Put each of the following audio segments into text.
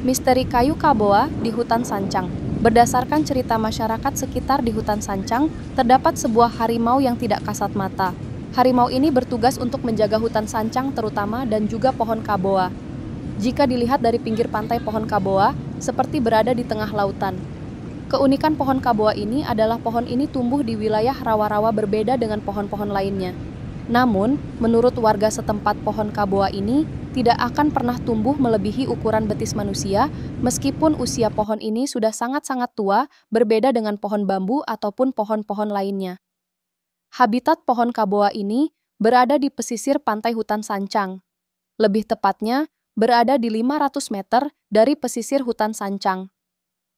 Misteri kayu Kaboa di hutan Sancang. Berdasarkan cerita masyarakat sekitar di hutan Sancang, terdapat sebuah harimau yang tidak kasat mata. Harimau ini bertugas untuk menjaga hutan Sancang terutama dan juga pohon Kaboa. Jika dilihat dari pinggir pantai pohon Kaboa, seperti berada di tengah lautan. Keunikan pohon Kaboa ini adalah pohon ini tumbuh di wilayah rawa-rawa berbeda dengan pohon-pohon lainnya. Namun, menurut warga setempat pohon Kaboa ini tidak akan pernah tumbuh melebihi ukuran betis manusia, meskipun usia pohon ini sudah sangat-sangat tua, berbeda dengan pohon bambu ataupun pohon-pohon lainnya. Habitat pohon Kaboa ini berada di pesisir pantai hutan Sancang. Lebih tepatnya, berada di 500 meter dari pesisir hutan Sancang.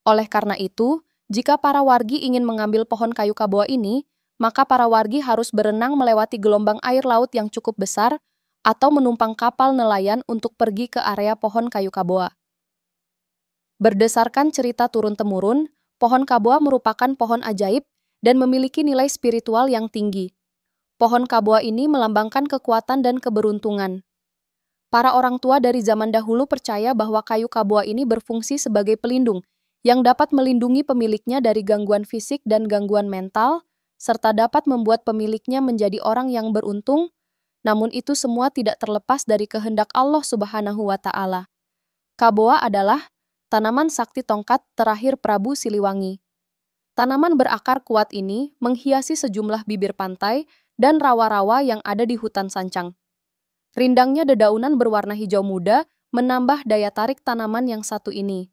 Oleh karena itu, jika para wargi ingin mengambil pohon kayu Kaboa ini, maka para wargi harus berenang melewati gelombang air laut yang cukup besar atau menumpang kapal nelayan untuk pergi ke area pohon kayu Kaboa. Berdasarkan cerita turun-temurun, pohon Kaboa merupakan pohon ajaib dan memiliki nilai spiritual yang tinggi. Pohon Kaboa ini melambangkan kekuatan dan keberuntungan. Para orang tua dari zaman dahulu percaya bahwa kayu Kaboa ini berfungsi sebagai pelindung yang dapat melindungi pemiliknya dari gangguan fisik dan gangguan mental, serta dapat membuat pemiliknya menjadi orang yang beruntung, namun itu semua tidak terlepas dari kehendak Allah Subhanahu wa Ta'ala. Kaboa adalah tanaman sakti tongkat terakhir Prabu Siliwangi. Tanaman berakar kuat ini menghiasi sejumlah bibir pantai dan rawa-rawa yang ada di hutan Sancang. Rindangnya dedaunan berwarna hijau muda menambah daya tarik tanaman yang satu ini.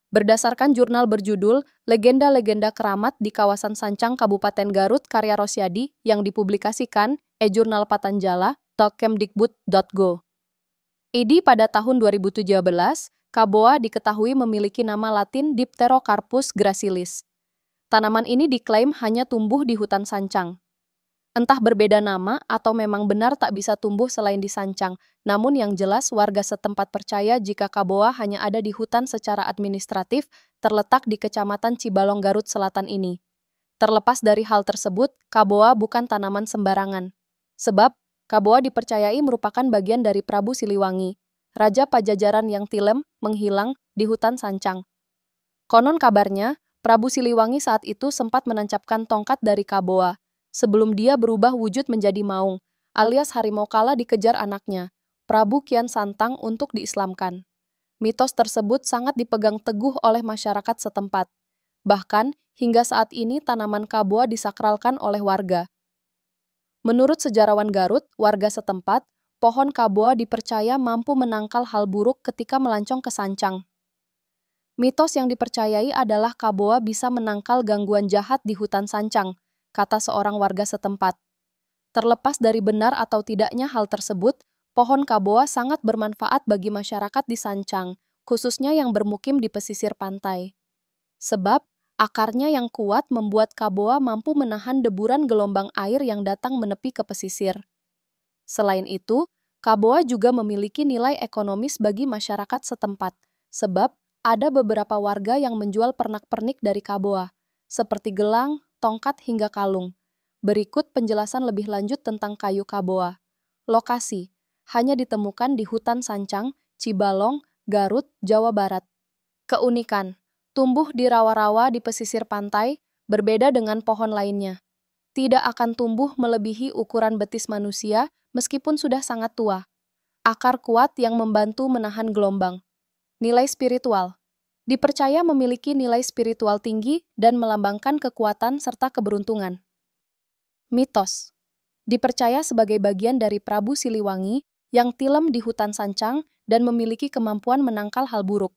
Berdasarkan jurnal berjudul Legenda-Legenda Keramat di Kawasan Sancang Kabupaten Garut karya Rosyadi yang dipublikasikan e-Jurnal Patanjala .kemdikbud.go. Pada tahun 2017, Kaboa diketahui memiliki nama latin Dipterocarpus gracilis. Tanaman ini diklaim hanya tumbuh di hutan Sancang. Entah berbeda nama atau memang benar tak bisa tumbuh selain di Sancang, namun yang jelas warga setempat percaya jika Kaboa hanya ada di hutan secara administratif terletak di Kecamatan Cibalong Garut Selatan ini. Terlepas dari hal tersebut, Kaboa bukan tanaman sembarangan. Sebab, Kaboa dipercayai merupakan bagian dari Prabu Siliwangi, Raja Pajajaran yang tilem, menghilang, di hutan Sancang. Konon kabarnya, Prabu Siliwangi saat itu sempat menancapkan tongkat dari Kaboa, sebelum dia berubah wujud menjadi maung, alias harimau kala dikejar anaknya, Prabu Kian Santang untuk diislamkan. Mitos tersebut sangat dipegang teguh oleh masyarakat setempat. Bahkan, hingga saat ini tanaman Kaboa disakralkan oleh warga. Menurut sejarawan Garut, warga setempat, pohon Kaboa dipercaya mampu menangkal hal buruk ketika melancong ke Sancang. Mitos yang dipercayai adalah Kaboa bisa menangkal gangguan jahat di hutan Sancang, kata seorang warga setempat. Terlepas dari benar atau tidaknya hal tersebut, pohon Kaboa sangat bermanfaat bagi masyarakat di Sancang, khususnya yang bermukim di pesisir pantai. Sebab, akarnya yang kuat membuat Kaboa mampu menahan deburan gelombang air yang datang menepi ke pesisir. Selain itu, Kaboa juga memiliki nilai ekonomis bagi masyarakat setempat, sebab ada beberapa warga yang menjual pernak-pernik dari Kaboa, seperti gelang, tongkat hingga kalung. Berikut penjelasan lebih lanjut tentang kayu Kaboa. Lokasi, hanya ditemukan di hutan Sancang, Cibalong, Garut, Jawa Barat. Keunikan, tumbuh di rawa-rawa di pesisir pantai, berbeda dengan pohon lainnya. Tidak akan tumbuh melebihi ukuran betis manusia meskipun sudah sangat tua. Akar kuat yang membantu menahan gelombang. Nilai spiritual, dipercaya memiliki nilai spiritual tinggi dan melambangkan kekuatan serta keberuntungan. Mitos, dipercaya sebagai bagian dari Prabu Siliwangi yang tilem di hutan Sancang dan memiliki kemampuan menangkal hal buruk.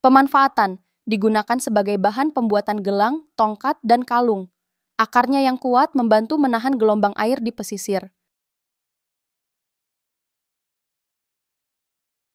Pemanfaatan, digunakan sebagai bahan pembuatan gelang, tongkat, dan kalung. Akarnya yang kuat membantu menahan gelombang air di pesisir.